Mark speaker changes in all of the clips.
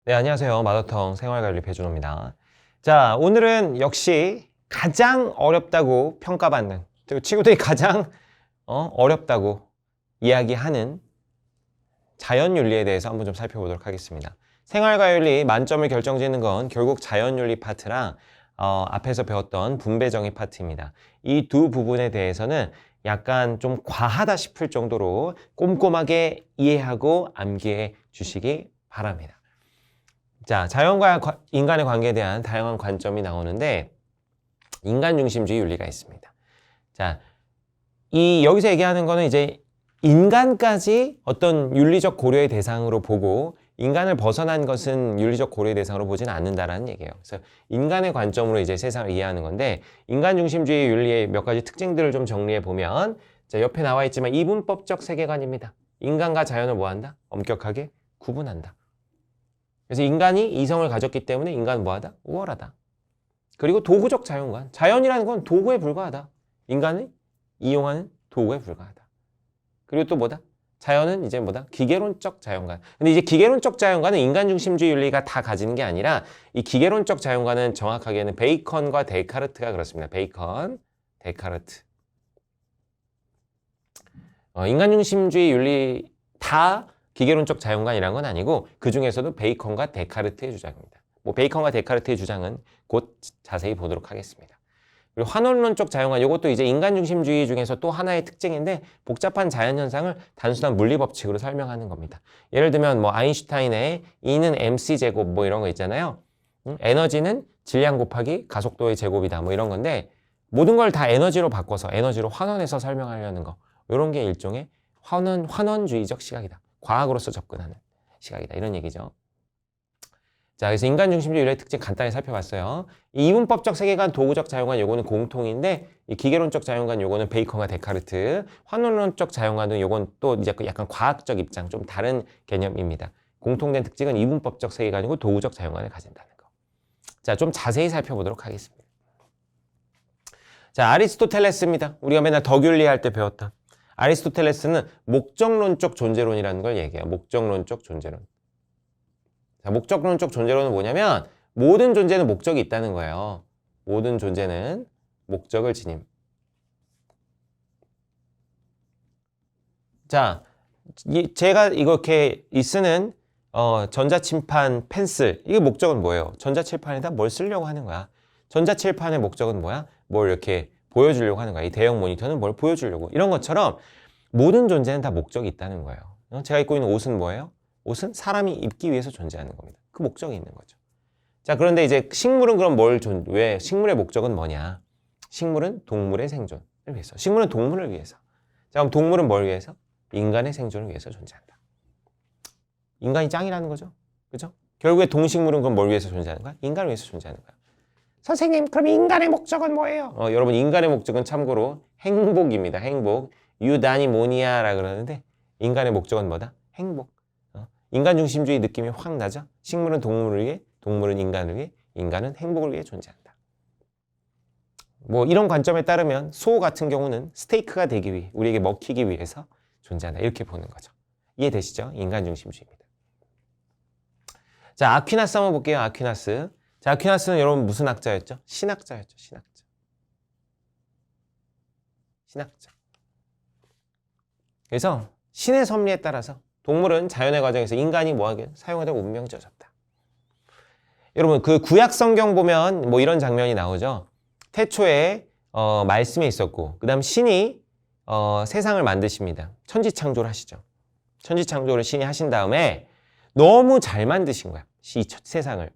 Speaker 1: 네, 안녕하세요. 마더텅 생활관리 배준호입니다. 자, 오늘은 역시 가장 어렵다고 평가받는, 그리고 친구들이 가장 어렵다고 이야기하는 자연윤리에 대해서 한번 좀 살펴보도록 하겠습니다. 생활과윤리 만점을 결정짓는 건 결국 자연윤리 파트랑 앞에서 배웠던 분배정의 파트입니다. 이 두 부분에 대해서는 약간 좀 과하다 싶을 정도로 꼼꼼하게 이해하고 암기해 주시기 바랍니다. 자, 자연과 인간의 관계에 대한 다양한 관점이 나오는데 인간 중심주의 윤리가 있습니다. 자, 여기서 얘기하는 거는 이제 인간까지 어떤 윤리적 고려의 대상으로 보고 인간을 벗어난 것은 윤리적 고려의 대상으로 보지는 않는다라는 얘기예요. 그래서 인간의 관점으로 이제 세상을 이해하는 건데 인간 중심주의 윤리의 몇 가지 특징들을 좀 정리해 보면 자, 옆에 나와 있지만 이분법적 세계관입니다. 인간과 자연을 뭐한다? 엄격하게 구분한다. 그래서 인간이 이성을 가졌기 때문에 인간은 뭐하다? 우월하다. 그리고 도구적 자연관. 자연이라는 건 도구에 불과하다. 인간을 이용하는 도구에 불과하다. 그리고 또 뭐다? 자연은 이제 뭐다? 기계론적 자연관. 근데 이제 기계론적 자연관은 인간 중심주의 윤리가 다 가지는 게 아니라 이 기계론적 자연관은 정확하게는 베이컨과 데카르트가 그렇습니다. 베이컨, 데카르트. 인간 중심주의 윤리 다 기계론적 자연관이라는 건 아니고 그 중에서도 베이컨과 데카르트의 주장입니다. 뭐 베이컨과 데카르트의 주장은 곧 자세히 보도록 하겠습니다. 그리고 환원론적 자연관, 이것도 이제 인간 중심주의 중에서 또 하나의 특징인데 복잡한 자연 현상을 단순한 물리 법칙으로 설명하는 겁니다. 예를 들면 뭐 아인슈타인의 E는 mc 제곱 뭐 이런 거 있잖아요. 에너지는 질량 곱하기 가속도의 제곱이다 뭐 이런 건데 모든 걸 다 에너지로 바꿔서 에너지로 환원해서 설명하려는 거. 이런 게 일종의 환원주의적 시각이다. 과학으로서 접근하는 시각이다. 이런 얘기죠. 자, 그래서 인간 중심주의 윤리의 특징 간단히 살펴봤어요. 이 이분법적 세계관, 도구적 자연관 요거는 공통인데 이 기계론적 자연관 요거는 베이컨과 데카르트, 환원론적 자연관은 요건 또 이제 약간 과학적 입장, 좀 다른 개념입니다. 공통된 특징은 이분법적 세계관이고 도구적 자연관을 가진다는 거. 자, 좀 자세히 살펴보도록 하겠습니다. 자, 아리스토텔레스입니다. 우리가 맨날 덕윤리 할 때 배웠던. 아리스토텔레스는 목적론적 존재론이라는 걸 얘기해요. 목적론적 존재론. 자, 목적론적 존재론은 뭐냐면 모든 존재는 목적이 있다는 거예요. 모든 존재는 목적을 지님. 자, 제가 이렇게 쓰는 전자침판 펜슬, 이게 목적은 뭐예요? 전자칠판에다 뭘 쓰려고 하는 거야. 전자칠판의 목적은 뭐야? 뭘 이렇게 보여주려고 하는 거야. 이 대형 모니터는 뭘 보여주려고. 이런 것처럼 모든 존재는 다 목적이 있다는 거예요. 제가 입고 있는 옷은 뭐예요? 옷은 사람이 입기 위해서 존재하는 겁니다. 그 목적이 있는 거죠. 자, 그런데 이제 식물은 그럼 왜 식물의 목적은 뭐냐? 식물은 동물의 생존을 위해서. 식물은 동물을 위해서. 자, 그럼 동물은 뭘 위해서? 인간의 생존을 위해서 존재한다. 인간이 짱이라는 거죠. 그죠? 결국에 동식물은 그럼 뭘 위해서 존재하는 거야? 인간을 위해서 존재하는 거야. 선생님, 그럼 인간의 목적은 뭐예요? 여러분, 인간의 목적은 참고로 행복입니다. 행복. 유다니모니아라 그러는데 인간의 목적은 뭐다? 행복. 인간 중심주의 느낌이 확 나죠? 식물은 동물을 위해, 동물은 인간을 위해, 인간은 행복을 위해 존재한다. 뭐 이런 관점에 따르면 소 같은 경우는 스테이크가 되기 위해, 우리에게 먹히기 위해서 존재한다. 이렇게 보는 거죠. 이해되시죠? 인간 중심주의입니다. 자, 아퀴나스 한번 볼게요. 아퀴나스. 자, 아퀴나스는 여러분 무슨 학자였죠? 신학자였죠. 신학자. 신학자. 그래서 신의 섭리에 따라서 동물은 자연의 과정에서 인간이 뭐하게 사용하다 운명져졌다. 여러분 그 구약 성경 보면 뭐 이런 장면이 나오죠. 태초에 말씀이 있었고 그 다음 신이 세상을 만드십니다. 천지창조를 하시죠. 천지창조를 신이 하신 다음에 너무 잘 만드신 거야. 이 세상을.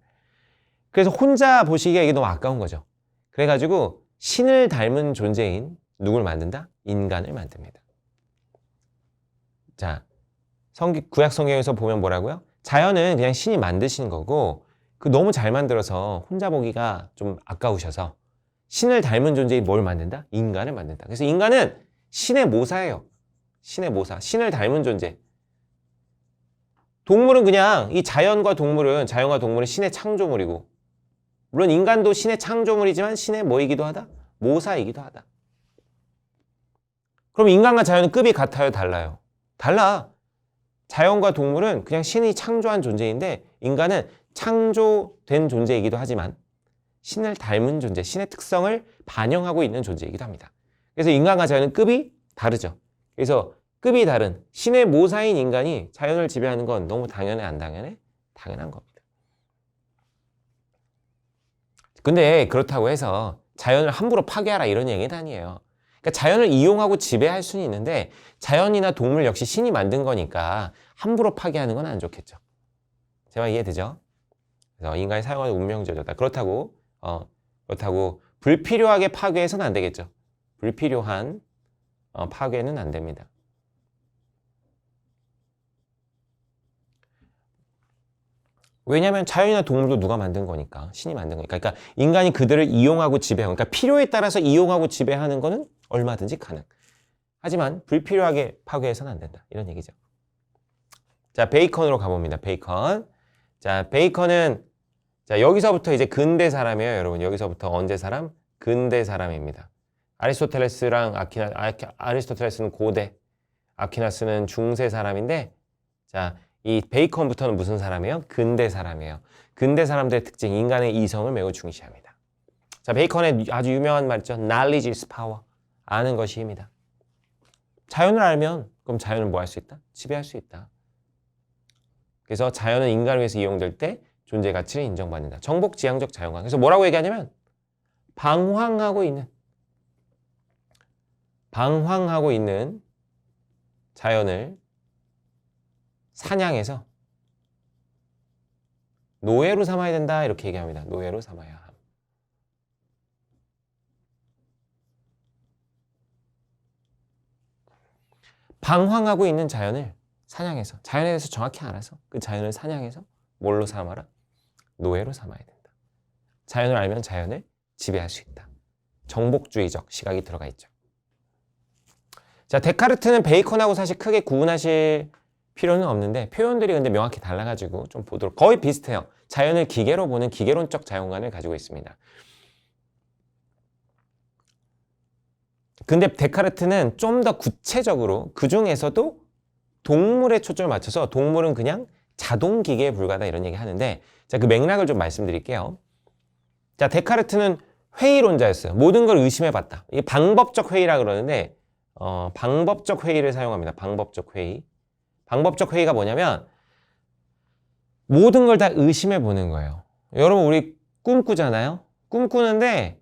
Speaker 1: 그래서 혼자 보시기에 이게 너무 아까운 거죠. 그래가지고 신을 닮은 존재인 누굴 만든다? 인간을 만듭니다. 자, 구약 성경에서 보면 뭐라고요? 자연은 그냥 신이 만드신 거고 그 너무 잘 만들어서 혼자 보기가 좀 아까우셔서 신을 닮은 존재인 뭘 만든다? 인간을 만든다. 그래서 인간은 신의 모사예요. 신의 모사. 신을 닮은 존재. 동물은 그냥 자연과 동물은 신의 창조물이고 물론 인간도 신의 창조물이지만 신의 뭐이기도 하다? 모사이기도 하다. 그럼 인간과 자연은 급이 같아요? 달라요? 달라. 자연과 동물은 그냥 신이 창조한 존재인데 인간은 창조된 존재이기도 하지만 신을 닮은 존재, 신의 특성을 반영하고 있는 존재이기도 합니다. 그래서 인간과 자연은 급이 다르죠. 그래서 급이 다른 신의 모사인 인간이 자연을 지배하는 건 너무 당연해, 안 당연해? 당연한 겁니다. 근데 그렇다고 해서 자연을 함부로 파괴하라 이런 얘기는 아니에요. 그러니까 자연을 이용하고 지배할 수는 있는데 자연이나 동물 역시 신이 만든 거니까 함부로 파괴하는 건 안 좋겠죠. 제 말 이해되죠? 그래서 인간이 사용하는 운명제도다. 그렇다고 불필요하게 파괴해서는 안 되겠죠. 불필요한 파괴는 안 됩니다. 왜냐하면 자연이나 동물도 누가 만든 거니까, 신이 만든 거니까. 그러니까 인간이 그들을 이용하고 지배하고, 그러니까 필요에 따라서 이용하고 지배하는 거는 얼마든지 가능. 하지만 불필요하게 파괴해서는 안 된다. 이런 얘기죠. 자, 베이컨으로 가봅니다. 베이컨. 자, 베이컨은 자, 여기서부터 이제 근대 사람이에요, 여러분. 여기서부터 언제 사람? 근대 사람입니다. 아리스토텔레스랑 아리스토텔레스는 고대, 아퀴나스는 중세 사람인데, 자, 이 베이컨부터는 무슨 사람이에요? 근대 사람이에요. 근대 사람들의 특징, 인간의 이성을 매우 중시합니다. 자, 베이컨의 아주 유명한 말 있죠. Knowledge is power. 아는 것이 힘이다. 자연을 알면 그럼 자연을 뭐 할 수 있다? 지배할 수 있다. 그래서 자연은 인간을 위해서 이용될 때 존재 가치를 인정받는다. 정복지향적 자연관. 그래서 뭐라고 얘기하냐면 방황하고 있는 자연을 사냥해서 노예로 삼아야 된다. 이렇게 얘기합니다. 노예로 삼아야 함. 방황하고 있는 자연을 사냥해서, 자연에 대해서 정확히 알아서 그 자연을 사냥해서 뭘로 삼아라? 노예로 삼아야 된다. 자연을 알면 자연을 지배할 수 있다. 정복주의적 시각이 들어가 있죠. 자, 데카르트는 베이컨하고 사실 크게 구분하실 필요는 없는데 표현들이 근데 명확히 달라가지고 좀 보도록, 거의 비슷해요. 자연을 기계로 보는 기계론적 자연관을 가지고 있습니다. 근데 데카르트는 좀 더 구체적으로 그 중에서도 동물에 초점을 맞춰서 동물은 그냥 자동기계에 불과하다 이런 얘기 하는데, 자, 그 맥락을 좀 말씀드릴게요. 자, 데카르트는 회의론자였어요. 모든 걸 의심해봤다. 이게 방법적 회의라 그러는데 방법적 회의를 사용합니다. 방법적 회의. 방법적 회의가 뭐냐면 모든 걸 다 의심해 보는 거예요. 여러분, 우리 꿈꾸잖아요. 꿈꾸는데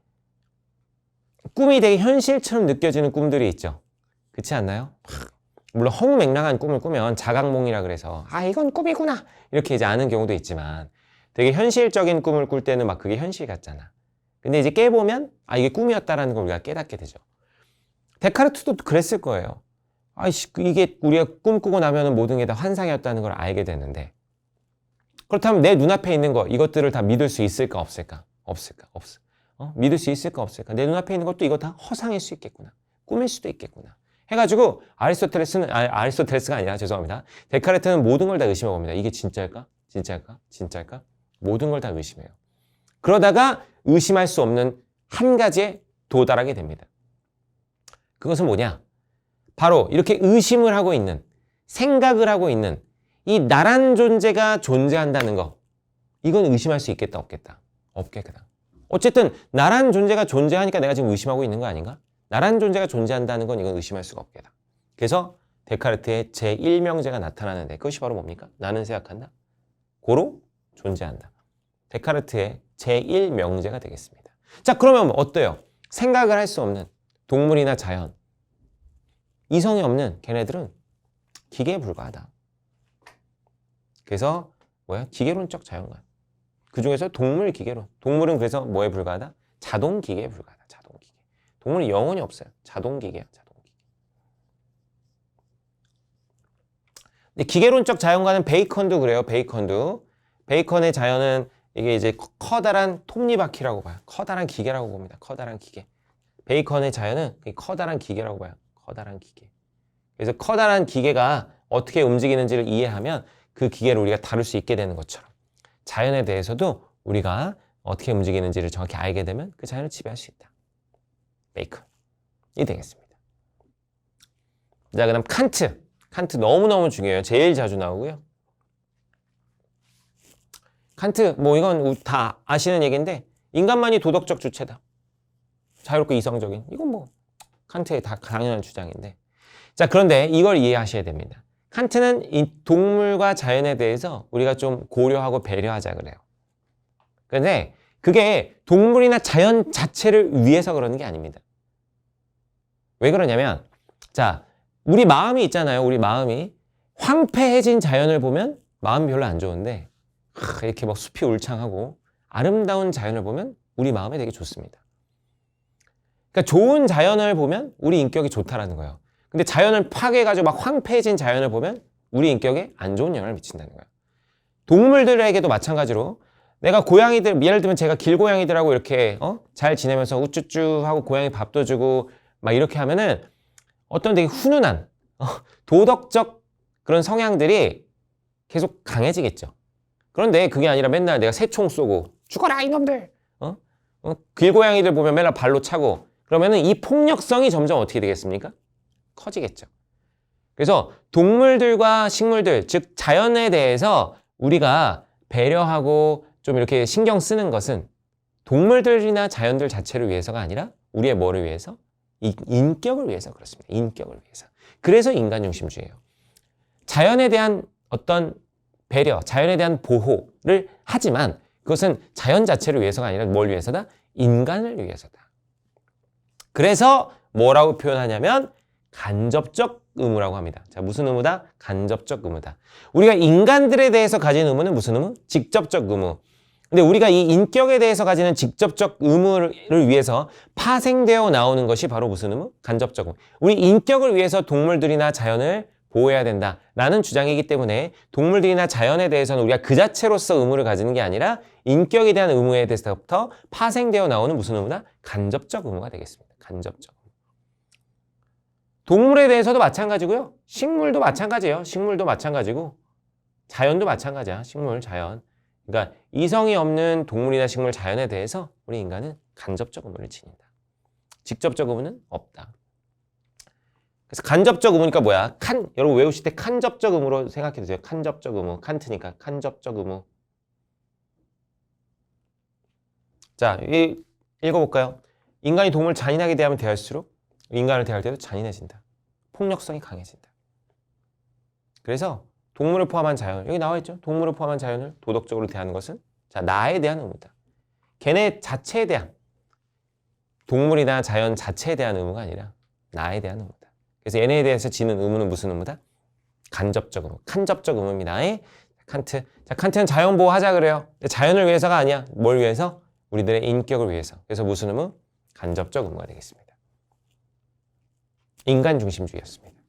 Speaker 1: 꿈이 되게 현실처럼 느껴지는 꿈들이 있죠. 그렇지 않나요? 물론 허무맹랑한 꿈을 꾸면 자각몽이라 그래서 이건 꿈이구나 이렇게 이제 아는 경우도 있지만, 되게 현실적인 꿈을 꿀 때는 막 그게 현실 같잖아. 근데 이제 깨보면 이게 꿈이었다라는 걸 우리가 깨닫게 되죠. 데카르트도 그랬을 거예요. 이게 우리가 꿈꾸고 나면 모든 게 다 환상이었다는 걸 알게 되는데, 그렇다면 내 눈앞에 있는 거, 이것들을 다 믿을 수 있을까 없을까? 없어. 믿을 수 있을까 없을까? 내 눈앞에 있는 것도 이거 다 허상일 수 있겠구나. 꿈일 수도 있겠구나. 해가지고 아리스토텔레스가 아니라 죄송합니다. 데카르트는 모든 걸 다 의심해 봅니다. 이게 진짜일까? 모든 걸 다 의심해요. 그러다가 의심할 수 없는 한 가지에 도달하게 됩니다. 그것은 뭐냐? 바로 이렇게 의심을 하고 있는, 생각을 하고 있는 이 나란 존재가 존재한다는 거, 이건 의심할 수 있겠다 없겠다? 없겠다. 어쨌든 나란 존재가 존재하니까 내가 지금 의심하고 있는 거 아닌가? 나란 존재가 존재한다는 건 이건 의심할 수가 없겠다. 그래서 데카르트의 제1명제가 나타나는데 그것이 바로 뭡니까? 나는 생각한다. 고로 존재한다. 데카르트의 제1명제가 되겠습니다. 자, 그러면 어때요? 생각을 할 수 없는 동물이나 자연, 이성이 없는 걔네들은 기계에 불과하다. 그래서 기계론적 자연관. 그 중에서 동물 기계론. 동물은 그래서 뭐에 불과하다? 자동 기계에 불과하다. 자동 기계. 동물은 영혼이 없어요. 자동 기계야. 자동 기계. 근데 기계론적 자연관은 베이컨도 그래요. 베이컨의 자연은 이게 이제 커다란 톱니바퀴라고 봐요. 커다란 기계라고 봅니다. 커다란 기계. 베이컨의 자연은 커다란 기계라고 봐요. 커다란 기계. 그래서 커다란 기계가 어떻게 움직이는지를 이해하면 그 기계를 우리가 다룰 수 있게 되는 것처럼 자연에 대해서도 우리가 어떻게 움직이는지를 정확히 알게 되면 그 자연을 지배할 수 있다. 베이컨이 되겠습니다. 자, 그다음 칸트. 칸트 너무너무 중요해요. 제일 자주 나오고요. 칸트 뭐 이건 다 아시는 얘기인데 인간만이 도덕적 주체다. 자유롭고 이성적인. 이건 뭐 칸트의 다 당연한 주장인데. 자, 그런데 이걸 이해하셔야 됩니다. 칸트는 이 동물과 자연에 대해서 우리가 좀 고려하고 배려하자 그래요. 그런데 그게 동물이나 자연 자체를 위해서 그러는 게 아닙니다. 왜 그러냐면 자, 우리 마음이 있잖아요. 우리 마음이 황폐해진 자연을 보면 마음이 별로 안 좋은데 이렇게 막 숲이 울창하고 아름다운 자연을 보면 우리 마음에 되게 좋습니다. 그러니까 좋은 자연을 보면 우리 인격이 좋다라는 거예요. 근데 자연을 파괴해가지고 막 황폐해진 자연을 보면 우리 인격에 안 좋은 영향을 미친다는 거예요. 동물들에게도 마찬가지로 내가 고양이들, 예를 들면 제가 길고양이들하고 이렇게 잘 지내면서 우쭈쭈 하고 고양이 밥도 주고 막 이렇게 하면은 어떤 되게 훈훈한 도덕적 그런 성향들이 계속 강해지겠죠. 그런데 그게 아니라 맨날 내가 새총 쏘고 죽어라 이놈들 길고양이들 보면 맨날 발로 차고 그러면은 이 폭력성이 점점 어떻게 되겠습니까? 커지겠죠. 그래서 동물들과 식물들, 즉 자연에 대해서 우리가 배려하고 좀 이렇게 신경 쓰는 것은 동물들이나 자연들 자체를 위해서가 아니라 우리의 뭐를 위해서? 인격을 위해서 그렇습니다. 인격을 위해서. 그래서 인간중심주의예요. 자연에 대한 어떤 배려, 자연에 대한 보호를 하지만 그것은 자연 자체를 위해서가 아니라 뭘 위해서다? 인간을 위해서다. 그래서 뭐라고 표현하냐면 간접적 의무라고 합니다. 자, 무슨 의무다? 간접적 의무다. 우리가 인간들에 대해서 가진 의무는 무슨 의무? 직접적 의무. 근데 우리가 이 인격에 대해서 가지는 직접적 의무를 위해서 파생되어 나오는 것이 바로 무슨 의무? 간접적 의무. 우리 인격을 위해서 동물들이나 자연을 보호해야 된다라는 주장이기 때문에 동물들이나 자연에 대해서는 우리가 그 자체로서 의무를 가지는 게 아니라 인격에 대한 의무에 대해서부터 파생되어 나오는 무슨 의무다? 간접적 의무가 되겠습니다. 간접적. 동물에 대해서도 마찬가지고요. 식물도 마찬가지예요. 식물도 마찬가지고 자연도 마찬가지야. 식물, 자연. 그러니까 이성이 없는 동물이나 식물, 자연에 대해서 우리 인간은 간접적 의무를 지닌다. 직접적 의무는 없다. 그래서 간접적 의무니까 뭐야? 여러분 외우실 때 간접적 의무로 생각해 주세요. 간접적 의무. 칸트니까 간접적 의무. 자, 읽어볼까요? 인간이 동물을 잔인하게 대하면 대할수록 인간을 대할 때도 잔인해진다. 폭력성이 강해진다. 그래서 동물을 포함한 자연, 여기 나와 있죠? 동물을 포함한 자연을 도덕적으로 대하는 것은 자, 나에 대한 의무다. 걔네 자체에 대한, 동물이나 자연 자체에 대한 의무가 아니라 나에 대한 의무다. 그래서 얘네에 대해서 지는 의무는 무슨 의무다? 간접적 의무, 간접적 의무입니다. 칸트. 자, 칸트는 자연 보호하자 그래요. 자연을 위해서가 아니야. 뭘 위해서? 우리들의 인격을 위해서. 그래서 무슨 의무? 간접적 의무가 되겠습니다. 인간 중심주의였습니다.